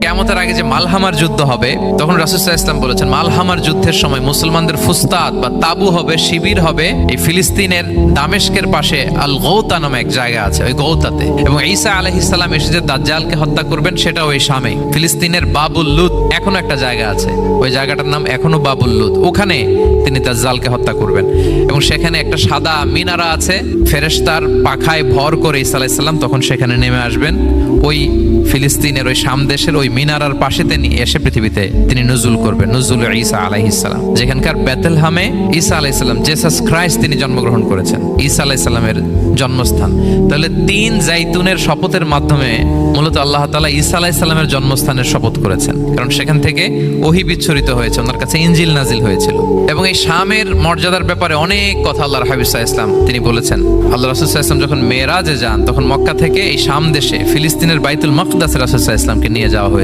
কিয়ামতের আগে যে মালহামার যুদ্ধ হবে, তখন রাসূল সাল্লাল্লাহু আলাইহি ওয়াসাল্লাম বলেছেন মালহামার যুদ্ধের সময় মুসলমানদের ফুস্তাদ বা তাবু হবে, শিবির হবে এই ফিলিস্তিনের দামেস্কের পাশে আল গৌতা নামে এক জায়গা আছে, ওই গৌতাতে। এবং ঈসা আলাইহিস সালাম এসে যে দাজ্জালকে হত্যা করবেন সেটা ওই শামে ফিলিস্তিনের বাবুল লুদ এখনো একটা জায়গা আছে, ওই জায়গাটার নাম এখনো বাবুল লুদ, ওখানে তিনি দাজ্জালকে হত্যা করবেন। এবং সেখানে একটা সাদা মিনারা আছে, ফেরেশতার পাখায় ভর করে ঈসা আলাইহিস সালাম তখন সেখানে নেমে আসবেন। ওই ফিলিস্তিনের ওই শাম দেশের ওই মিনারার পাশে তিনি এসে পৃথিবীতে তিনি নুজুল করবেন, নুজুল ঈসা আলাইহিস সালাম, যেখানকার বেথলেহেমে ঈসা আলাইহিস সালাম জেসাস ক্রাইস্ট তিনি জন্মগ্রহণ করেছেন, ঈসা আলাইহিস সালামের জন্মস্থান। তাহলে তিন জাইতুনের শপথের মাধ্যমে মূলত আল্লাহ তাআলা ঈসা আলাইহিস সালামের জন্মস্থানের শপথ করেছেন, কারণ সেখান থেকে ওহী বিচ্ছুরিত হয়েছে, ওনার কাছে ইনজিল নাজিল হয়েছিল। এবং এই শামের মর্যাদার ব্যাপারে অনেক কথা আল্লাহর হাবিব সাল্লাল্লাহু আলাইহি ওয়াসাল্লাম তিনি বলেছেন। আল্লাহ রাসূল সাল্লাল্লাহু আলাইহি ওয়াসাল্লাম যখন মেরাজে যান তখন মক্কা থেকে এই শাম দেশে ফিলিস্তিনের বাইতুল মাকদাসে রাসূল সাল্লাল্লাহু আলাইহি ওয়াসাল্লামকে নিয়ে যাওয়া হয়েছে।